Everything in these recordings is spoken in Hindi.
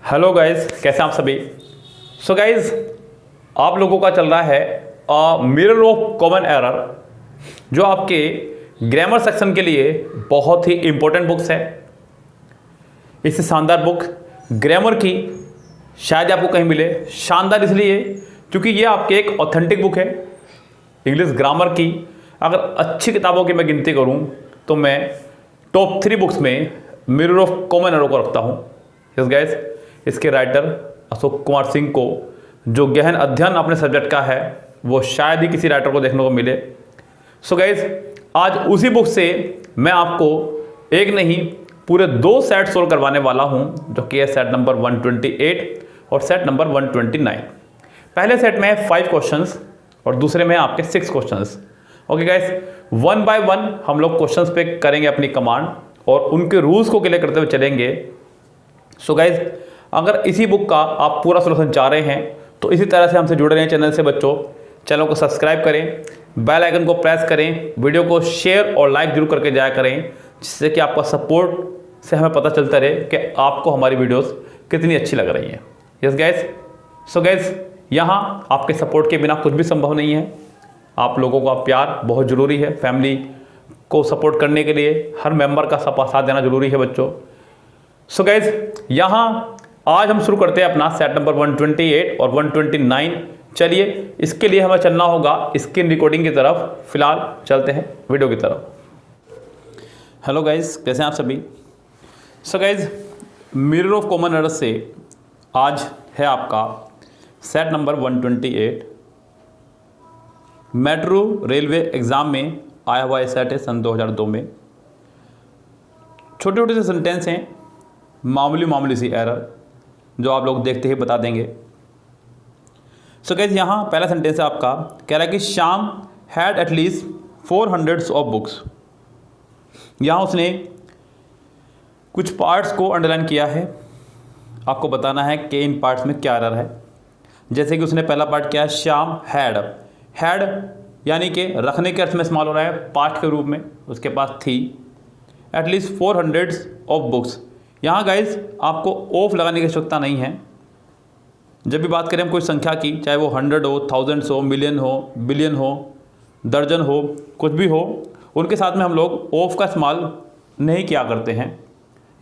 हेलो गाइस, कैसे आप सभी। सो गाइस, आप लोगों का चल रहा है मिरर ऑफ कॉमन एरर, जो आपके ग्रामर सेक्शन के लिए बहुत ही इंपॉर्टेंट बुक्स है। इससे शानदार बुक ग्रामर की शायद आपको कहीं मिले। शानदार इसलिए क्योंकि ये आपके एक ऑथेंटिक बुक है इंग्लिश ग्रामर की। अगर अच्छी किताबों की मैं गिनती करूं तो मैं टॉप 3 बुक्स में मिरर ऑफ कॉमन एरर को रखता हूं। यस गाइस, इसके राइटर अशोक कुमार सिंह को जो गहन अध्ययन अपने सब्जेक्ट का है वो शायद ही किसी राइटर को देखने को मिले। सो गाइस, आज उसी बुक से मैं आपको एक नहीं पूरे 2 सेट सोल्व करवाने वाला हूं, जो कि है सेट नंबर 128 और सेट नंबर 129। पहले सेट में है 5 क्वेश्चंस और दूसरे में आपके 6 क्वेश्चंस। ओके गाइस, 1 बाय 1 हम लोग क्वेश्चंस पे करेंगे अपनी कमांड और उनके रूल्स को क्लियर करते हुए चलेंगे। सो गाइस, अगर इसी बुक का आप पूरा सोल्यूशन चाह रहे हैं तो इसी तरह से हमसे जुड़े रहें चैनल से बच्चों। चैनल को सब्सक्राइब करें, बेल आइकन को प्रेस करें, वीडियो को शेयर और लाइक जरूर करके जाया करें, जिससे कि आपका सपोर्ट से हमें पता चलता रहे कि आपको हमारी वीडियोस कितनी अच्छी लग रही हैं। यस गाइस, सो गाइस, यहाँ आपके सपोर्ट के बिना कुछ भी संभव नहीं है। आप लोगों का प्यार बहुत ज़रूरी है। फैमिली को सपोर्ट करने के लिए हर मेंबर का साथ देना जरूरी है बच्चों। सो गाइस, यहाँ आज हम शुरू करते हैं अपना सेट नंबर 128 और 129। चलिए, इसके लिए हमें चलना होगा स्क्रीन रिकॉर्डिंग की तरफ। फिलहाल चलते हैं वीडियो की तरफ। हेलो गाइस, कैसे हैं आप सभी। So guys, mirror of common error से आज है आपका set number 128। Metro railway exam में आया हुआ सेट है सन 2002 में। छोटे छोटे से सेंटेंस हैं, मामूली सी एरर जो आप लोग देखते ही बता देंगे। सो गाइस, यहाँ पहला सेंटेंस है आपका, कह रहा है कि Shyam had at least 400 of books. यहाँ उसने कुछ पार्ट्स को अंडरलाइन किया है। आपको बताना है कि इन पार्ट्स में क्या एरर है। जैसे कि उसने पहला पार्ट किया है, श्याम हैड यानी कि रखने के अर्थ में इस्तेमाल हो रहा है पार्ट के रूप में। उसके पास थी एटलीस्ट 400 ऑफ बुक्स। यहाँ गाइज आपको ऑफ लगाने की आवश्यकता नहीं है। जब भी बात करें हम कोई संख्या की, चाहे वो 100 हो, थाउजेंड्स हो, मिलियन हो, बिलियन हो, दर्जन हो, कुछ भी हो, उनके साथ में हम लोग ऑफ का इस्तेमाल नहीं किया करते हैं।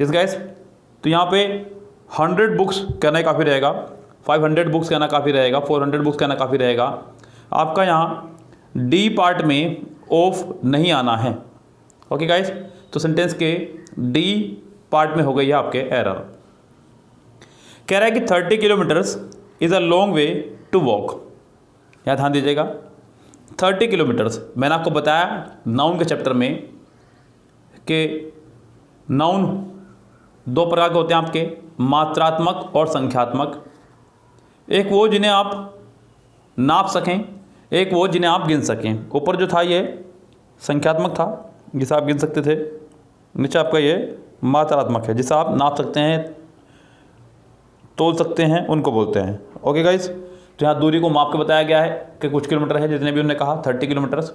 इस गाइज, तो यहाँ पे 100 बुक्स कहना काफ़ी रहेगा, 500 बुक्स कहना काफ़ी रहेगा, 400 बुक्स कहना काफ़ी रहेगा। आपका यहाँ डी पार्ट में ऑफ नहीं आना है। ओके गाइज, तो सेंटेंस के डी पार्ट में हो गई है आपके एरर। कह रहा है कि 30 kilometres is a long way to walk. यहाँ ध्यान दीजिएगा, 30 किलोमीटर्स। मैंने आपको बताया नाउन के चैप्टर में कि नाउन 2 प्रकार के होते हैं आपके, मात्रात्मक और संख्यात्मक। एक वो जिन्हें आप नाप सकें, एक वो जिन्हें आप गिन सकें। ऊपर जो था ये संख्यात्मक था जिसे आप गिन सकते थे, नीचे आपका ये मात्रात्मक है जिसे आप नाप सकते हैं, तोल सकते हैं, उनको बोलते हैं। ओके गाइस, तो यहाँ दूरी को माप के बताया गया है कि कुछ किलोमीटर है, जितने भी उन्होंने कहा 30 किलोमीटर्स।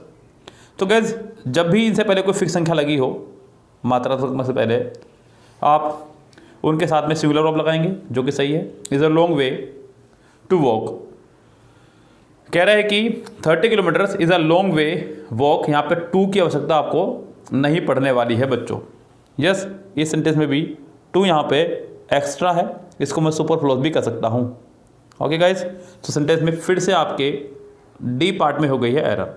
तो गाइस, जब भी इनसे पहले कोई फिक्स संख्या लगी हो मात्रात्मक से पहले, आप उनके साथ में सिंगुलर वर्ब लगाएंगे, जो कि सही है। Is a long way to walk. कह रहा है कि 30 kilometres is a long way walk. यहाँ पे टू की आवश्यकता आपको नहीं पड़ने वाली है बच्चों। यस, इस सेंटेंस में भी टू यहाँ पे एक्स्ट्रा है, इसको मैं सुपर फ्लोज भी कर सकता हूँ। ओके गाइस, तो सेंटेंस में फिर से आपके डी पार्ट में हो गई है एरर।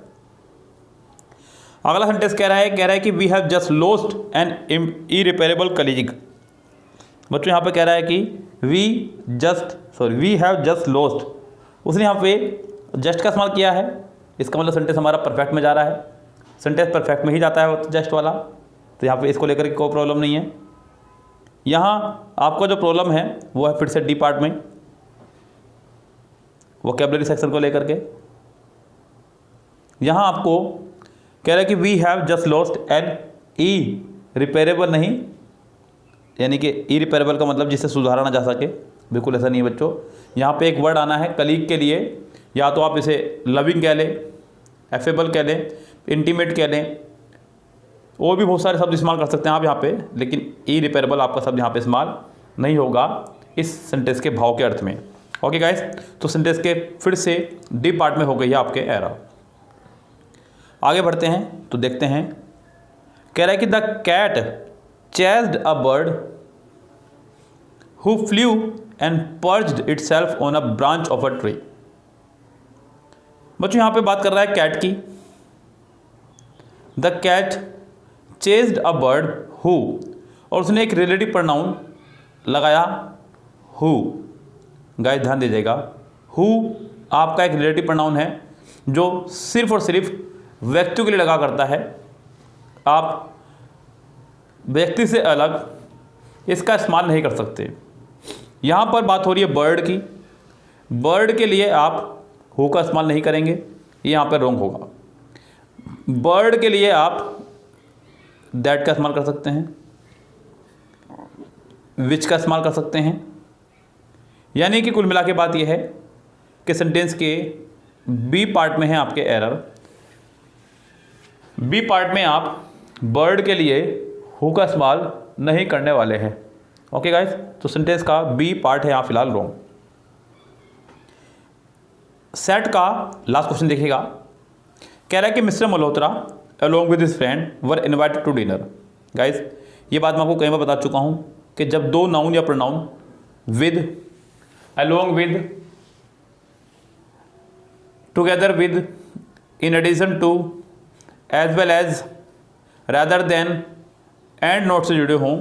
अगला सेंटेंस कह रहा है कि we have just lost an irreparable colleague. बच्चों यहाँ पे कह रहा है कि वी हैव जस्ट लॉस्ट। उसने यहाँ पे जस्ट का इस्तेमाल किया है, इसका मतलब सेंटेंस हमारा परफेक्ट में जा रहा है। सेंटेंस परफेक्ट में ही जाता है जस्ट वाला, तो यहाँ पे इसको लेकर के कोई प्रॉब्लम नहीं है। यहाँ आपका जो प्रॉब्लम है वो है फिर से डी पार्ट में, वोकैबुलरी सेक्शन को लेकर के। यहाँ आपको कह रहा है कि we have just lost an irreparable, नहीं यानी कि इरिपेरेबल का मतलब जिससे सुधारा ना जा सके, बिल्कुल ऐसा नहीं है बच्चों। यहाँ पे एक वर्ड आना है कलीग के लिए, या तो आप इसे लविंग कह लें, एफेबल कह लें, इंटीमेट कह लें, और भी बहुत सारे शब्द इस्तेमाल कर सकते हैं आप यहाँ पे, लेकिन इरिपेरेबल आपका शब्द यहाँ पे इस्तेमाल नहीं होगा। इस सेंटेंस के भाव के अर्थ में। ओके गाइस, तो सेंटेंस के फिर से डी पार्ट में हो गई है आपके एरर। आगे बढ़ते हैं तो देखते हैं, कह रहा है कि the cat chased a bird who flew and perched itself on a branch of a tree. बच्चों यहाँ पे बात कर रहा है कैट की। The cat chased a bird who, और उसने एक रिलेटिव प्रोनाउन लगाया हु। गाइस ध्यान दीजिएगा, हु आपका एक रिलेटिव प्रोनाउन है जो सिर्फ और सिर्फ व्यक्तियों के लिए लगा करता है। आप व्यक्ति से अलग इसका इस्तेमाल नहीं कर सकते। यहाँ पर बात हो रही है बर्ड की। बर्ड के लिए आप हु का इस्तेमाल नहीं करेंगे, ये यहाँ पर रॉन्ग होगा। बर्ड के लिए आप दैट का इस्तेमाल कर सकते हैं, विच का इस्तेमाल कर सकते हैं। यानी कि कुल मिला के बात यह है कि सेंटेंस के बी पार्ट में है आपके एरर। बी पार्ट में आप बर्ड के लिए हु का इस्तेमाल नहीं करने वाले हैं। ओके गाइस, तो सेंटेंस का बी पार्ट है यहाँ फिलहाल रॉन्ग। सेट का लास्ट क्वेश्चन देखिएगा, कह रहा है कि mister Malhotra along with his friend were invited to dinner. Guys ये बात मैं आपको कई बार बता चुका हूँ कि जब दो नाउन या pronoun with, along with, together with, in addition to, as well as, rather than and not से जुड़े हों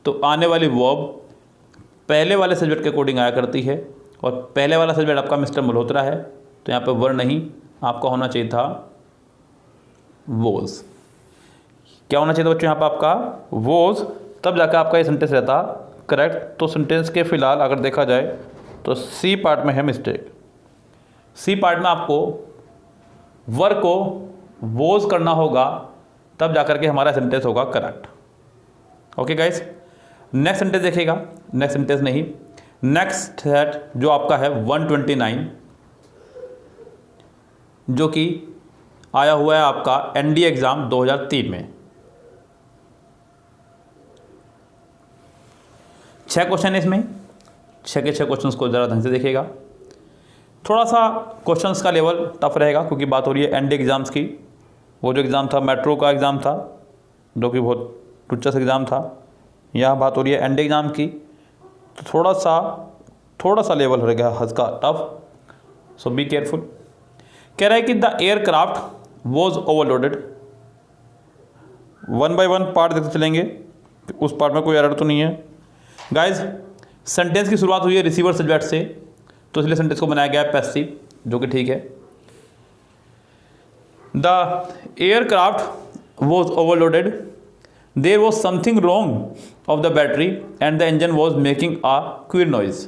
तो आने वाली वर्ब पहले वाले सब्जेक्ट के अकॉर्डिंग आया करती है। और पहले वाला सब्जेक्ट आपका मिस्टर मल्होत्रा है, तो यहाँ पर वर नहीं, आपका होना चाहिए था वोज। क्या होना चाहिए था बच्चों यहाँ पर आपका वोज, तब जाकर आपका ये सेंटेंस रहता करेक्ट। तो सेंटेंस के फिलहाल अगर देखा जाए तो सी पार्ट में है मिस्टेक। सी पार्ट में आपको वर को वोज करना होगा, तब जाकर के हमारा सेंटेंस होगा correct. Okay guys, next sentence देखिएगा, नेक्स्ट सेंटेंस नहीं, नेक्स्ट सेट जो आपका है 129, जो कि आया हुआ है आपका एनडीए एग्जाम 2003 में। 6 क्वेश्चन है इसमें, 6 के 6 क्वेश्चंस को ज़रा ढंग से देखिएगा। थोड़ा सा क्वेश्चंस का लेवल टफ रहेगा क्योंकि बात हो रही है एनडीए एग्ज़ाम्स की। वो जो एग्ज़ाम था मेट्रो का एग्ज़ाम था जो कि बहुत टुच्चा सा एग्ज़ाम था, यहाँ बात हो रही है एनडीए एग्ज़ाम की, तो थोड़ा सा लेवल रहेगा इसका टफ, सो बी केयरफुल। कह रहा है कि the aircraft was overloaded. 1 by 1 part देखते चलेंगे, उस पार्ट में कोई एरर तो नहीं है। गाइज सेंटेंस की शुरुआत हुई है रिसीवर सब्जेक्ट से, तो इसलिए सेंटेंस को बनाया गया है पैसिव, जो कि ठीक है। The aircraft was overloaded, there was something wrong of the battery and the engine was making a queer noise.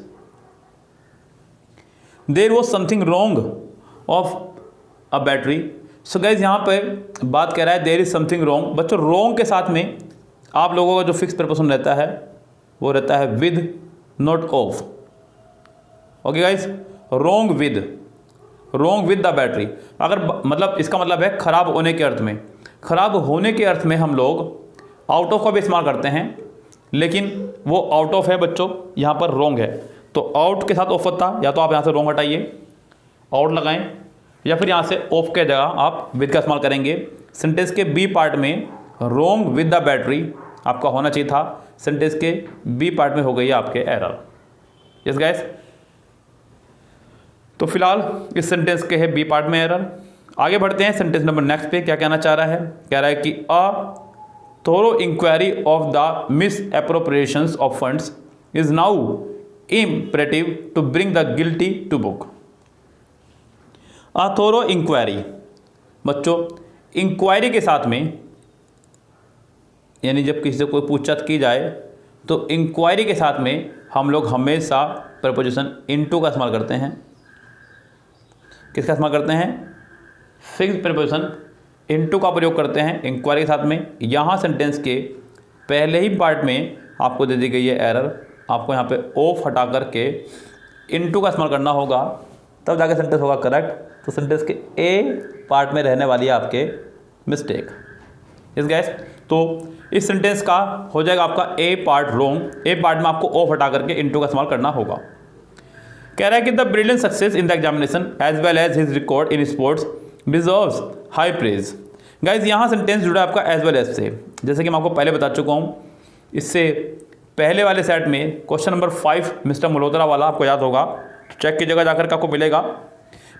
There was something wrong of a battery. So guys यहाँ पर बात कह रहा है देयर इज समथिंग रॉन्ग। बच्चों रॉन्ग के साथ में आप लोगों का जो फिक्स प्रपोजिशन रहता है वो रहता है with, not of. Okay guys, wrong with the battery. अगर मतलब इसका मतलब है खराब होने के अर्थ में। खराब होने के अर्थ में हम लोग आउट ऑफ का भी इस्तेमाल करते हैं, लेकिन वो आउट ऑफ है बच्चों, यहाँ पर रॉन्ग है। तो आउट के साथ ऑफ होता, या तो आप यहाँ से रॉन्ग हटाइए, आउट लगाएं, या फिर यहाँ से ऑफ के जगह आप विद का इस्तेमाल करेंगे। सेंटेंस के बी पार्ट में रॉन्ग विद द बैटरी आपका होना चाहिए था, सेंटेंस के बी पार्ट में हो गई है आपके एरर। यस गाइस, तो फिलहाल इस सेंटेंस के है बी पार्ट में एरर। आगे बढ़ते हैं सेंटेंस नंबर नेक्स्ट पे। क्या कहना चाह रहा है, कह रहा है कि a thorough inquiry of the misappropriations of funds is now imperative to bring the guilty to book. A thorough inquiry, बच्चों इंक्वायरी के साथ में, यानी जब किसी से कोई पूछताछ की जाए तो इंक्वायरी के साथ में हम लोग हमेशा प्रपोजिशन इनटू का इस्तेमाल करते हैं। किसका इस्तेमाल करते हैं? फिक्स्ड प्रपोजिशन इनटू का प्रयोग करते हैं इंक्वायरी के साथ में। यहाँ सेंटेंस के पहले ही पार्ट में आपको दे दी गई है एरर, आपको यहाँ पे ऑफ हटा करके इनटू का इस्तेमाल करना होगा, तब जाके सेंटेंस होगा करेक्ट। तो सेंटेंस के ए पार्ट में रहने वाली है आपके मिस्टेक। इस गैस, तो इस सेंटेंस का हो जाएगा आपका ए पार्ट रॉन्ग, ए पार्ट में आपको ऑफ हटा करके इनटू का इस्तेमाल करना होगा। कह रहा है कि the brilliant success in the examination as well as his record in sports deserves high praise. Guys यहाँ सेंटेंस जुड़ा है आपका एज वेल एज से, जैसे कि मैं आपको पहले बता चुका हूँ। इससे पहले वाले सेट में क्वेश्चन नंबर 5 मिस्टर मल्होत्रा वाला आपको याद होगा, चेक की जगह जाकर के आपको मिलेगा।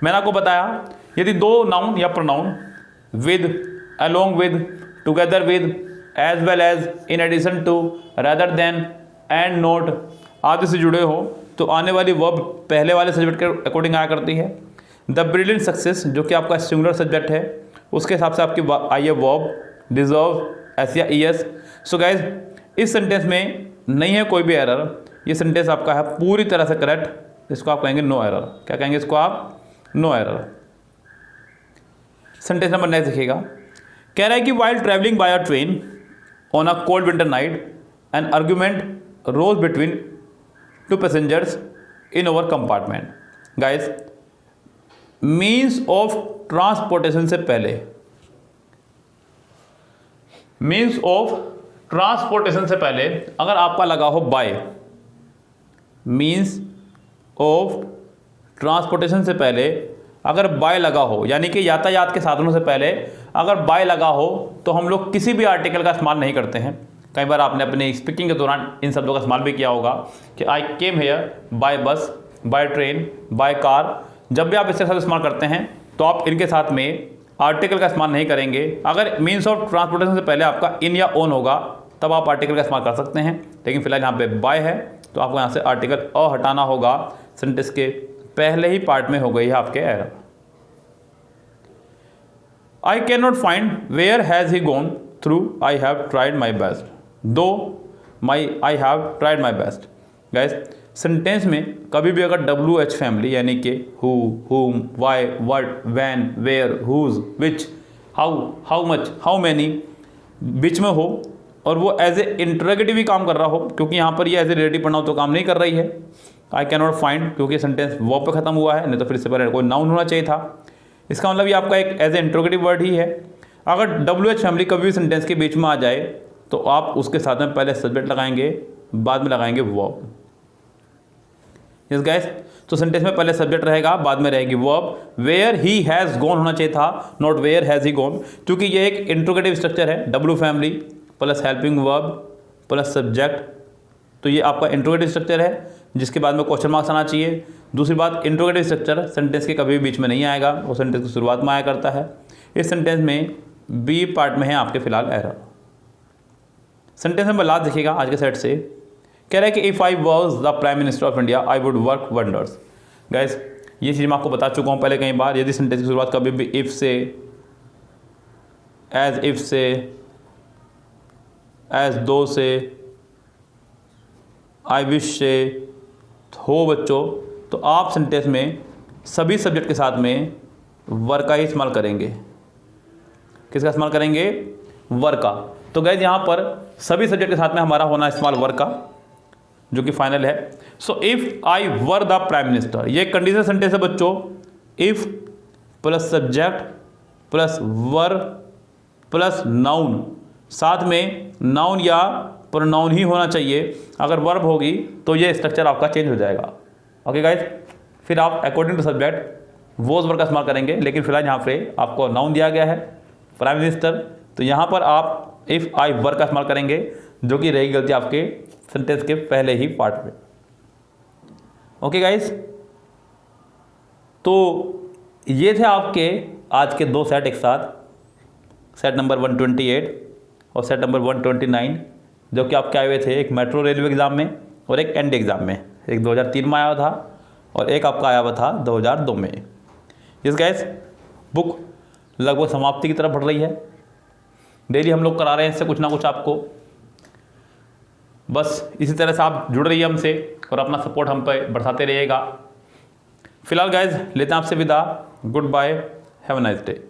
मैंने आपको बताया यदि दो नाउन या pronoun with, along with, together with, as well as, in addition to, rather than, and not आदि से जुड़े हो तो आने वाली वर्ब पहले वाले सब्जेक्ट के अकॉर्डिंग आया करती है। द ब्रिलियंट सक्सेस जो कि आपका सिंगुलर सब्जेक्ट है उसके हिसाब से आपकी आई है वर्ब, डिजर्व, एस या ईएस। सो गाइज इस सेंटेंस में नहीं है कोई भी एरर, ये सेंटेंस आपका है पूरी तरह से करेक्ट, इसको आप कहेंगे नो एरर। क्या कहेंगे इसको आप? No error. Sentence number next देखिएगा, कह रहा है कि while travelling by a train on a cold winter night an argument rose between two passengers in our compartment. Guys means of transportation से पहले, मीन्स ऑफ ट्रांसपोर्टेशन से पहले अगर आपका लगा हो बाय, मीन्स ऑफ ट्रांसपोर्टेशन से पहले अगर बाय लगा हो, यानी कि यातायात के साधनों से पहले अगर बाय लगा हो तो हम लोग किसी भी आर्टिकल का इस्तेमाल नहीं करते हैं। कई बार आपने अपने स्पीकिंग के दौरान इन शब्दों का इस्तेमाल भी किया होगा कि आई केम हेयर बाय बस, बाय ट्रेन, बाय कार। जब भी आप इसके साथ इस्तेमाल करते हैं तो आप इनके साथ में आर्टिकल का इस्तेमाल नहीं करेंगे। अगर मीन्स ऑफ ट्रांसपोर्टेशन से पहले आपका इन या ऑन होगा तब आप आर्टिकल का इस्तेमाल कर सकते हैं, लेकिन फिलहाल यहाँ पे बाय है तो आपको यहाँ से आर्टिकल अ हटाना होगा। सेंटेंस के पहले ही पार्ट में हो गई है आपके error. I can not find where has he gone through I have tried my best, though I have tried my best. Guys sentence में कभी भी अगर WH फैमिली यानी कि who, whom, why, what, when, where, whose, which, how, how much, how many बीच में हो और वो एज ए इंटरोगेटिव भी काम कर रहा हो, क्योंकि यहाँ पर ये एज ए रिलेटिव प्रोनाउन तो काम नहीं कर रही है। आई कैन नॉट फाइंड क्योंकि सेंटेंस वर्ब पे खत्म हुआ है, नहीं तो फिर इससे पहले कोई नाउन होना चाहिए था। इसका मतलब ये आपका एक एज ए इंटरोगेटिव वर्ड ही है। अगर WH फैमिली कभी भी सेंटेंस के बीच में आ जाए तो आप उसके साथ में पहले सब्जेक्ट लगाएंगे, बाद में लगाएंगे वर्ब। यस गाइस, तो सेंटेंस में पहले सब्जेक्ट रहेगा, बाद में रहेगी verb. Where he has gone होना चाहिए था, not where has he gone, क्योंकि ये एक इंट्रोगेटिव स्ट्रक्चर है। W family plus helping verb plus subject, तो ये आपका इंट्रोगेटिव स्ट्रक्चर है जिसके बाद में क्वेश्चन मार्क्स आना चाहिए। दूसरी बात, इंट्रोगेटिव स्ट्रक्चर सेंटेंस के कभी भी बीच में नहीं आएगा, वो सेंटेंस की शुरुआत में आया करता है। इस सेंटेंस में बी पार्ट में है आपके फिलहाल एरर। सेंटेंस नंबर लास्ट देखिएगा आज के सेट से, कह रहा है कि if I was the prime minister of India I would work wonders. Guys ये चीज़ मैं आपको बता चुका हूँ पहले कई बार। यदि सेंटेंस की शुरुआत कभी भी इफ़ से, एज इफ़ से, एज दो से, आई विश से हो बच्चों, तो आप सेंटेंस में सभी सब्जेक्ट के साथ में वर का ही इस्तेमाल करेंगे। किसका इस्तेमाल करेंगे? वर का। तो गाइस यहाँ पर सभी सब्जेक्ट के साथ में हमारा होना इस्तेमाल वर का, जो कि फाइनल है। So if I were the prime minister, ये कंडीशनल सेंटेंस है बच्चों। If plus subject plus were plus noun, साथ में नाउन या प्रोनाउन ही होना चाहिए। अगर वर्ब होगी तो ये स्ट्रक्चर आपका चेंज हो जाएगा। ओके गाइज, फिर आप according to subject wise verb का इस्तेमाल करेंगे, लेकिन फिलहाल यहाँ पे आपको नाउन दिया गया है प्राइम मिनिस्टर, तो यहाँ पर आप इफ़ आई वर्ब का इस्तेमाल करेंगे, जो कि रहेगी गलती आपके सेंटेंस के पहले ही पार्ट में। ओके गाइज, तो ये थे आपके आज के दो सेट एक साथ, सेट नंबर 128 और सेट नंबर 129, जो कि आपके आए हुए थे एक मेट्रो रेलवे एग्ज़ाम में और एक एनडी एग्ज़ाम में। एक 2003 में आया हुआ था और एक आपका आया हुआ था 2002 में। इस गाइस बुक लगभग समाप्ति की तरफ बढ़ रही है। डेली हम लोग करा रहे हैं इससे कुछ ना कुछ आपको। बस इसी तरह से आप जुड़ रहिए हमसे और अपना सपोर्ट हम पे बढ़ाते रहिएगा। फिलहाल गाइज लेते हैं आपसे विदा। Goodbye, have a nice day.